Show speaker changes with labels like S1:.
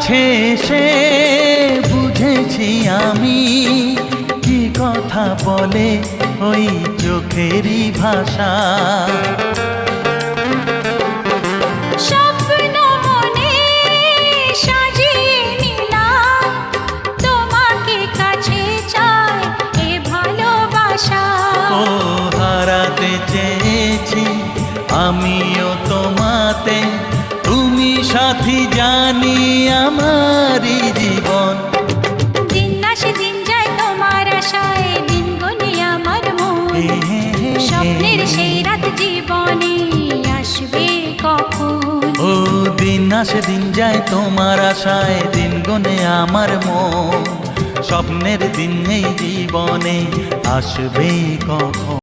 S1: কাছে এসে বুঝেছি আমি কি কথা বলে ওই চোখেরই ভাষা।
S2: স্বপ্ন মনে সাজিয়ে নিলাম, তোমাকে কাছে চাই এ ভালোবাসা।
S1: ও হারাতে চেয়েছি আমিও তোমাতে, তুমি সাথী জানি আমারই জীবন।
S2: দিন আসে দিন যায় তোমার আশায়, দিন গুনে আমার মন। স্বপ্নের সেই রাত জীবনে আসবে কখন?
S1: ও দিন আসে দিন যায় তোমার আশায়, দিন গুনে আমার মন। স্বপ্নের দিন এই জীবনে আসবে কখন?